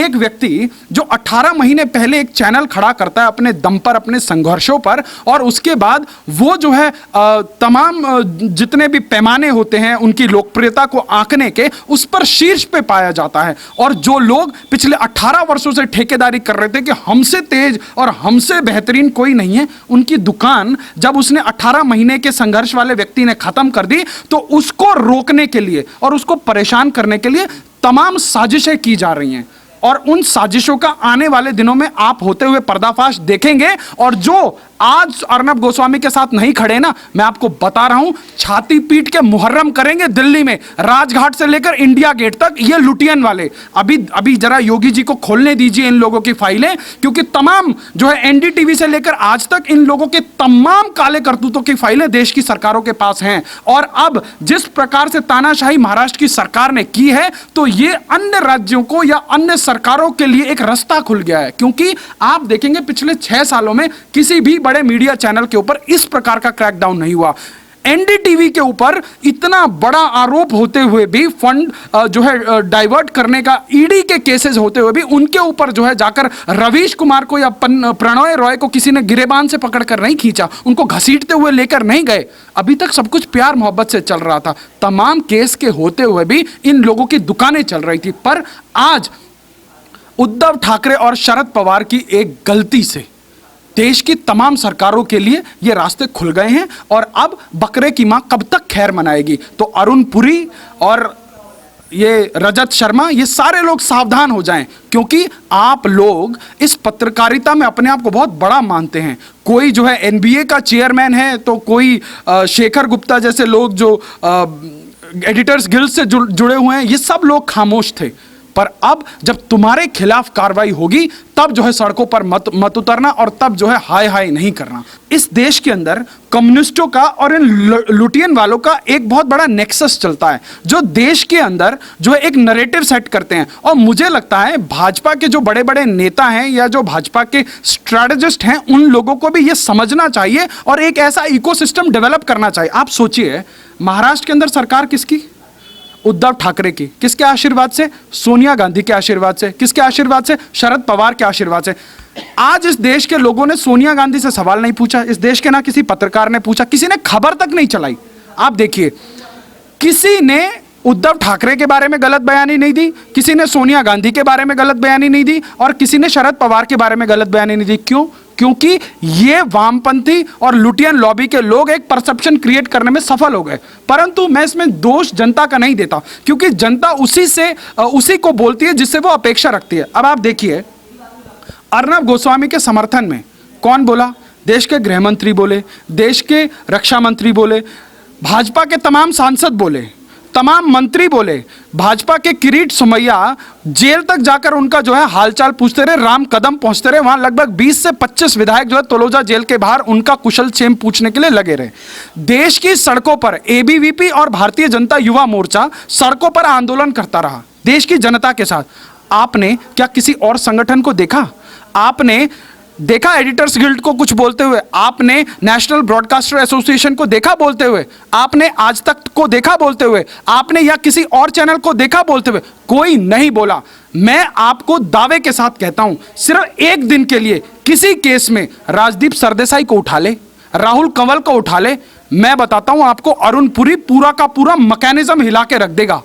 एक व्यक्ति जो 18 महीने पहले एक चैनल खड़ा करता है अपने दम पर, अपने संघर्षों पर, और उसके बाद वो जो है तमाम जितने भी पैमाने होते हैं उनकी लोकप्रियता को आंकने के, उस पर शीर्ष पे पाया जाता है। और जो लोग पिछले 18 वर्षों से ठेकेदारी कर रहे थे कि हमसे तेज और हमसे बेहतरीन कोई नहीं है, उनकी दुकान जब उसने 18 महीने के संघर्ष वाले व्यक्ति ने खत्म कर दी, तो उसको रोकने के लिए और उसको परेशान करने के लिए तमाम साजिशें की जा रही हैं। और उन साजिशों का आने वाले दिनों में आप होते हुए पर्दाफाश देखेंगे। और जो आज अर्नब गोस्वामी के साथ नहीं खड़े ना, मैं आपको बता रहा हूं, छाती पीट के मुहर्रम करेंगे दिल्ली में, राजघाट से लेकर इंडिया गेट तक, ये लुटियन वाले। अभी जरा योगी जी को खोलने दीजिए इन लोगों की फाइलें, क्योंकि तमाम जो है एनडीटीवी से लेकर आज तक इन लोगों के तमाम काले करतूतों की फाइलें देश की सरकारों के पास हैं। और अब जिस प्रकार से तानाशाही महाराष्ट्र की सरकार ने की है, तो ये अन्य राज्यों को या अन्य सरकारों के लिए एक रास्ता खुल गया है। क्योंकि आप देखेंगे पिछले 6 सालों में किसी भी बड़े मीडिया चैनल के ऊपर इस प्रकार का क्रैकडाउन नहीं हुआ। एनडीटीवी के ऊपर इतना बड़ा आरोप होते हुए भी, फंड जो है डाइवर्ट करने का ईडी के केसेस होते हुए भी, उनके ऊपर जो है जाकर रवीश कुमार को या प्रणय रॉय को किसी ने गिरेबान से पकड़कर नहीं खींचा, उनको घसीटते हुए लेकर नहीं गए। अभी तक सब कुछ प्यार मोहब्बत से चल रहा था। तमाम केस के होते हुए भी इन लोगों की दुकानें चल रही थी। पर आज उद्धव ठाकरे और शरद पवार की एक गलती से देश की तमाम सरकारों के लिए ये रास्ते खुल गए हैं। और अब बकरे की मां कब तक खैर मनाएगी? तो अरुण पुरी और ये रजत शर्मा, ये सारे लोग सावधान हो जाएं, क्योंकि आप लोग इस पत्रकारिता में अपने आप को बहुत बड़ा मानते हैं। कोई जो है एनबीए का चेयरमैन है, तो कोई शेखर गुप्ता जैसे लोग जो एडिटर्स गिल्ड से जुड़े हुए हैं, ये सब लोग खामोश थे। पर अब जब तुम्हारे खिलाफ कार्रवाई होगी, तब जो है सड़कों पर मत उतरना, और तब जो है हाय हाय नहीं करना। इस देश के अंदर कम्युनिस्टों का और इन लुटियन वालों का एक बहुत बड़ा नेक्सस चलता है, जो देश के अंदर जो है एक नैरेटिव सेट करते हैं। और मुझे लगता है भाजपा के जो बड़े बड़े नेता हैं या जो भाजपा के स्ट्रैटेजिस्ट हैं, उन लोगों को भी ये समझना चाहिए और एक ऐसा इकोसिस्टम डेवलप करना चाहिए। आप सोचिए, महाराष्ट्र के अंदर सरकार किसकी? उद्धव ठाकरे की। किसके आशीर्वाद से? सोनिया गांधी के आशीर्वाद से। किसके आशीर्वाद से? शरद पवार के आशीर्वाद से। आज इस देश के लोगों ने सोनिया गांधी से सवाल नहीं पूछा, इस देश के ना किसी पत्रकार ने पूछा, किसी ने खबर तक नहीं चलाई। आप देखिए, किसी ने उद्धव ठाकरे के बारे में गलत बयानी नहीं दी, किसी ने सोनिया गांधी के बारे में गलत बयानी नहीं दी, और किसी ने शरद पवार के बारे में गलत बयानी नहीं दी। क्यों? क्योंकि ये वामपंथी और लुटियन लॉबी के लोग एक परसेप्शन क्रिएट करने में सफल हो गए। परंतु मैं इसमें दोष जनता का नहीं देता, क्योंकि जनता उसी को बोलती है जिससे वो अपेक्षा रखती है। अब आप देखिए, अर्नब गोस्वामी के समर्थन में कौन बोला? देश के गृह मंत्री बोले, देश के रक्षा मंत्री बोले, भाजपा के तमाम सांसद बोले, तमाम मंत्री बोले, भाजपा के किरीट सोमैया जेल तक जाकर उनका जो है हालचाल पूछते रहे, राम कदम पहुंचते रहे। वहां लगभग 20 से 25 विधायक जो है तलोजा जेल के बाहर उनका कुशल क्षेम पूछने के लिए लगे रहे। देश की सड़कों पर एबीवीपी और भारतीय जनता युवा मोर्चा सड़कों पर आंदोलन करता रहा देश की जनता के साथ। आपने क्या किसी और संगठन को देखा? आपने देखा एडिटर्स गिल्ड को कुछ बोलते हुए? आपने नेशनल ब्रॉडकास्टर एसोसिएशन को देखा बोलते हुए? आपने आज तक को देखा बोलते हुए? आपने या किसी और चैनल को देखा बोलते हुए? कोई नहीं बोला। मैं आपको दावे के साथ कहता हूं, सिर्फ एक दिन के लिए किसी केस में राजदीप सरदेसाई को उठा ले, राहुल कंवल को उठा ले, मैं बताता हूं आपको, अरुण पुरी पूरा का पूरा मैकेनिज्म हिला के रख देगा।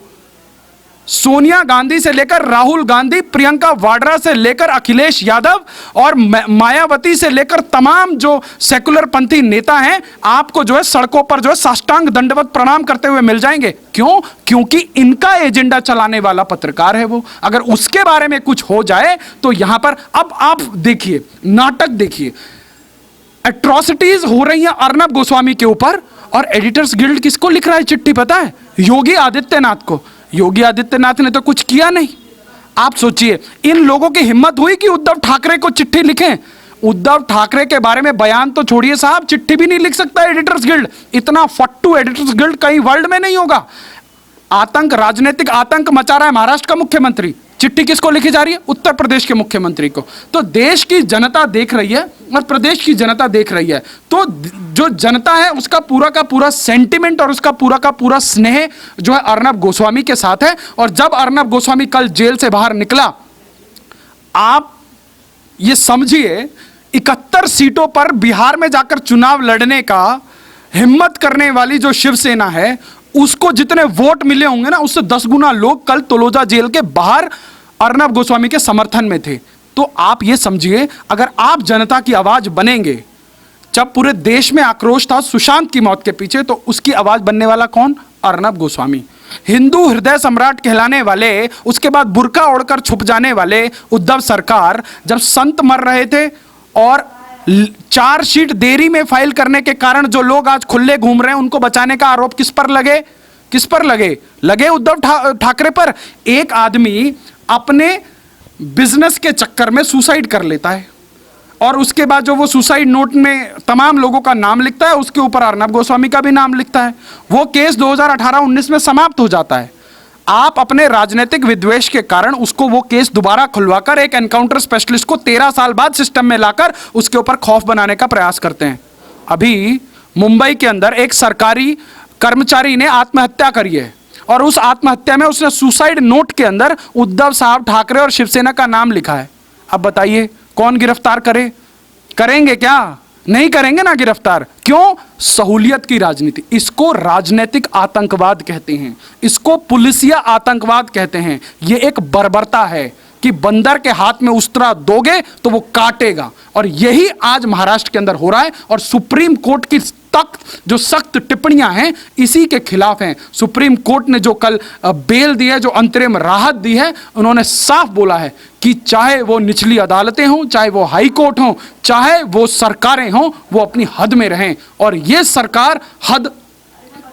सोनिया गांधी से लेकर राहुल गांधी, प्रियंका वाड्रा से लेकर अखिलेश यादव और मायावती से लेकर तमाम जो सेकुलर पंथी नेता हैं, आपको जो है सड़कों पर जो है साष्टांग दंडवत प्रणाम करते हुए मिल जाएंगे। क्यों? क्योंकि इनका एजेंडा चलाने वाला पत्रकार है वो। अगर उसके बारे में कुछ हो जाए तो यहां पर अब आप देखिए, नाटक देखिए, एट्रोसिटीज हो रही हैं अर्नब गोस्वामी के ऊपर, और एडिटर्स गिल्ड किसको लिख रहा है चिट्ठी पता है? योगी आदित्यनाथ को। योगी आदित्यनाथ ने तो कुछ किया नहीं। आप सोचिए, इन लोगों की हिम्मत हुई कि उद्धव ठाकरे को चिट्ठी लिखें? उद्धव ठाकरे के बारे में बयान तो छोड़िए साहब, चिट्ठी भी नहीं लिख सकता एडिटर्स गिल्ड। इतना फट्टू एडिटर्स गिल्ड कहीं वर्ल्ड में नहीं होगा। आतंक, राजनीतिक आतंक मचा रहा है महाराष्ट्र का मुख्यमंत्री, चिट्ठी किसको लिखी जा रही है? उत्तर प्रदेश के मुख्यमंत्री को। तो देश की जनता देख रही है और प्रदेश की जनता देख रही है। तो जो जनता है उसका पूरा का पूरा सेंटिमेंट और उसका पूरा का पूरा स्नेह जो है अर्नब गोस्वामी के साथ है। और जब अर्नब गोस्वामी कल जेल से बाहर निकला आप ये समझिए 71 सीटों पर बिहार में जाकर चुनाव लड़ने का हिम्मत करने वाली जो शिवसेना है, उसको जितने वोट मिले होंगे ना, उससे 10 गुना लोग कल तलोजा जेल के बाहर अर्नब गोस्वामी के समर्थन में थे। तो आप ये समझिए, अगर आप जनता की आवाज बनेंगे, जब पूरे देश में आक्रोश था सुशांत की मौत के पीछे, तो उसकी आवाज बनने वाला कौन? अर्नब गोस्वामी। हिंदू हृदय सम्राट कहलाने वाले, उसके बाद बुर्का ओढ़कर छुप जाने वाले उद्धव सरकार, जब संत मर रहे थे और चार्जशीट देरी में फाइल करने के कारण जो लोग आज खुले घूम रहे हैं, उनको बचाने का आरोप किस पर लगे? किस पर लगे उद्धव ठाकरे पर। एक आदमी अपने बिजनेस के चक्कर में सुसाइड कर लेता है और उसके बाद जो वो सुसाइड नोट में तमाम लोगों का नाम लिखता है, उसके ऊपर अर्नब गोस्वामी का भी नाम लिखता है। वो केस 2018-19 में समाप्त हो जाता है। आप अपने राजनीतिक विद्वेष के कारण उसको वो केस दोबारा खुलवाकर एक एनकाउंटर स्पेशलिस्ट को 13 साल बाद सिस्टम में लाकर उसके ऊपर खौफ बनाने का प्रयास करते हैं। अभी मुंबई के अंदर एक सरकारी कर्मचारी ने आत्महत्या करी है और उस आत्महत्या में उसने सुसाइड नोट के अंदर उद्धव साहब ठाकरे और शिवसेना का नाम लिखा है। अब बताइए कौन गिरफ्तार करेंगे क्या? नहीं करेंगे ना गिरफ्तार। क्यों? सहूलियत की राजनीति। इसको राजनीतिक आतंकवाद कहते हैं, इसको पुलिसिया आतंकवाद कहते हैं। ये एक बर्बरता है कि बंदर के हाथ में उस्तरा दोगे तो वो काटेगा, और यही आज महाराष्ट्र के अंदर हो रहा है। और सुप्रीम कोर्ट की जो सख्त टिप्पणियां हैं इसी के खिलाफ हैं। सुप्रीम कोर्ट ने जो कल बेल दी है, जो अंतरिम राहत दी है, उन्होंने साफ बोला है कि चाहे वो निचली अदालतें हों, चाहे वो हाई कोर्ट हों, चाहे वो सरकारें हों, वो अपनी हद में रहें। और ये सरकार हद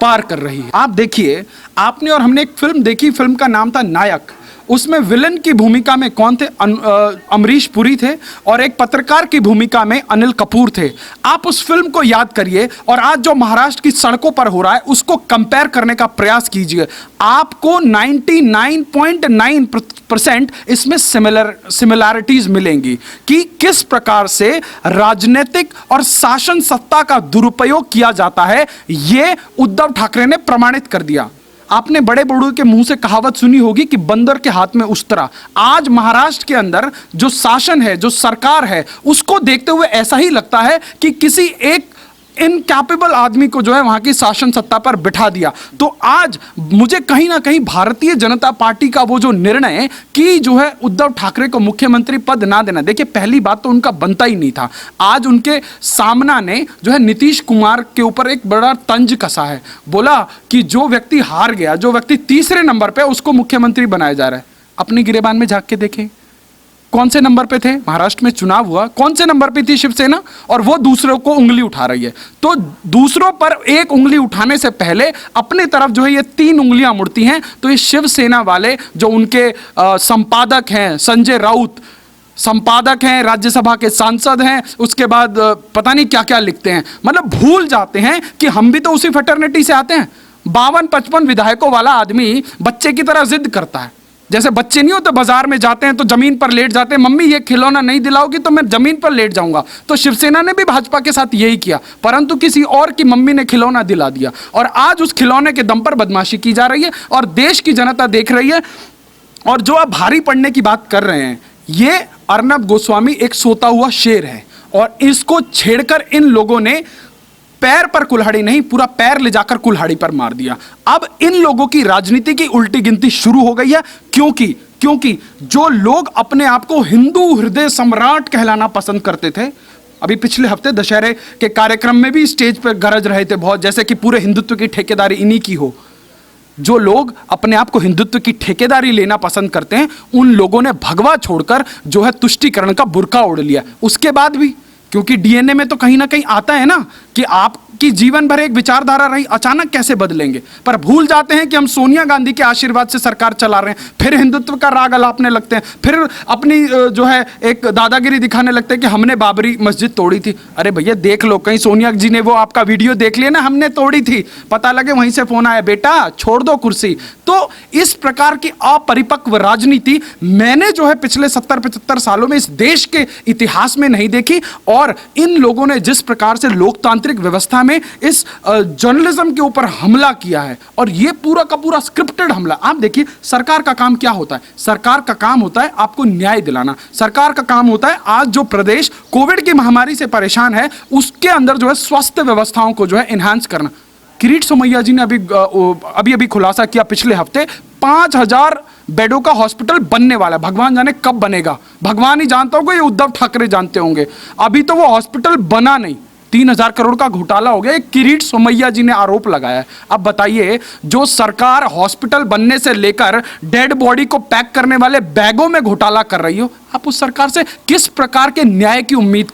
पार कर रही है। आप देखिए, आपने और हमने एक फिल्म देखी, फिल्म का नाम था नायक। उसमें विलन की भूमिका में कौन थे? अमरीश पुरी थे, और एक पत्रकार की भूमिका में अनिल कपूर थे। आप उस फिल्म को याद करिए और आज जो महाराष्ट्र की सड़कों पर हो रहा है उसको कंपेयर करने का प्रयास कीजिए। आपको 99.9% इसमें सिमिलैरिटीज मिलेंगी कि किस प्रकार से राजनीतिक और शासन सत्ता का दुरुपयोग किया जाता है। यह उद्धव ठाकरे ने प्रमाणित कर दिया। आपने बड़े बड़ों के मुंह से कहावत सुनी होगी कि बंदर के हाथ में उस्तरा। आज महाराष्ट्र के अंदर जो शासन है, जो सरकार है, उसको देखते हुए ऐसा ही लगता है कि किसी एक इनकैपेबल आदमी को जो है वहां की शासन सत्ता पर बिठा दिया। तो आज मुझे कहीं ना कहीं भारतीय जनता पार्टी का वो जो निर्णय कि जो है उद्धव ठाकरे को मुख्यमंत्री पद ना देना, देखिए पहली बात तो उनका बनता ही नहीं था। आज उनके सामना ने जो है नीतीश कुमार के ऊपर एक बड़ा तंज कसा है। बोला कि जो व्यक्ति हार गया, जो व्यक्ति तीसरे नंबर पे, उसको मुख्यमंत्री बनाया जा रहा है। अपनी गिरेबान में झांक के देखें, कौन से नंबर पे थे? महाराष्ट्र में चुनाव हुआ, कौन से नंबर पे थी शिवसेना? और वो दूसरों को उंगली उठा रही है। तो दूसरों पर एक उंगली उठाने से पहले अपने तरफ जो है ये 3 उंगलियां मुड़ती हैं। तो ये शिवसेना वाले जो उनके संपादक हैं, संजय राउत संपादक हैं, राज्यसभा के सांसद हैं, उसके बाद पता नहीं क्या क्या लिखते हैं। मतलब भूल जाते हैं कि हम भी तो उसी फैटर्निटी से आते हैं। 52-55 विधायकों वाला आदमी बच्चे की तरह जिद करता है। जैसे बच्चे नहीं होते, बाजार में जाते हैं तो जमीन पर लेट जाते हैं, मम्मी ये खिलौना नहीं दिलाओगी तो मैं जमीन पर लेट जाऊंगा। तो शिवसेना ने भी भाजपा के साथ यही किया, परंतु किसी और की मम्मी ने खिलौना दिला दिया और आज उस खिलौने के दम पर बदमाशी की जा रही है और देश की जनता देख रही है। और जो आप भारी पड़ने की बात कर रहे हैं, ये अर्नब गोस्वामी एक सोता हुआ शेर है और इसको छेड़कर इन लोगों ने पैर पर कुल्हाड़ी नहीं, पूरा पैर ले जाकर कुल्हाड़ी पर मार दिया। अब इन लोगों की राजनीति की उल्टी गिनती शुरू हो गई है। क्योंकि जो लोग अपने आप को हिंदू हृदय सम्राट कहलाना पसंद करते थे, अभी पिछले हफ्ते दशहरे के कार्यक्रम में भी स्टेज पर गरज रहे थे बहुत, जैसे कि पूरे हिंदुत्व की ठेकेदारी इन्हीं की हो। जो लोग अपने आप को हिंदुत्व की ठेकेदारी लेना पसंद करते हैं, उन लोगों ने भगवा छोड़कर जो है तुष्टीकरण का बुर्का ओढ़ लिया। उसके बाद भी क्योंकि डीएनए में तो कहीं ना कहीं आता है ना कि आपकी जीवन भर एक विचारधारा रही, अचानक कैसे बदलेंगे। पर भूल जाते हैं कि हम सोनिया गांधी के आशीर्वाद से सरकार चला रहे हैं, फिर हिंदुत्व का राग अलापने लगते हैं, फिर अपनी जो है एक दादागिरी दिखाने लगते हैं कि हमने बाबरी मस्जिद तोड़ी थी। अरे भैया देख लो, कहीं सोनिया जी ने वो आपका वीडियो देख लिया ना, हमने तोड़ी थी, पता लगे वहीं से फोन आया, बेटा छोड़ दो कुर्सी। तो इस प्रकार की अपरिपक्व राजनीति मैंने जो है पिछले 70-75 सालों में इस देश के इतिहास में नहीं देखी। और इन लोगों ने जिस प्रकार से लोकतांत्रिक व्यवस्था में में इस जर्नलिज्म के ऊपर हमला किया है, और ये पूरा का पूरा स्क्रिप्टेड हमला। आप देखिए सरकार का काम क्या होता है, सरकार का काम होता है आपको न्याय दिलाना, सरकार का काम होता है आज जो प्रदेश कोविड की महामारी से परेशान है उसके अंदर जो है स्वास्थ्य व्यवस्थाओं को जो है एनहांस करना। किरीट सोमैया जी ने अभी खुलासा किया पिछले हफ्ते 5000 बेडों का हॉस्पिटल बनने वाला है। भगवान जाने कब बनेगा, भगवान ही जानता होगा, ये उद्धव ठाकरे जानते होंगे। अभी तो वो हॉस्पिटल बना नहीं, 3000 करोड़ का घोटाला हो गया, एक किरीट सोमैया जी ने आरोप लगाया है। अब बताइए, जो सरकार हॉस्पिटल बनने से लेकर डेड बॉडी को पैक करने वाले बैगों में घोटाला कर रही हो, आप उस सरकार से किस प्रकार के न्याय की उम्मीद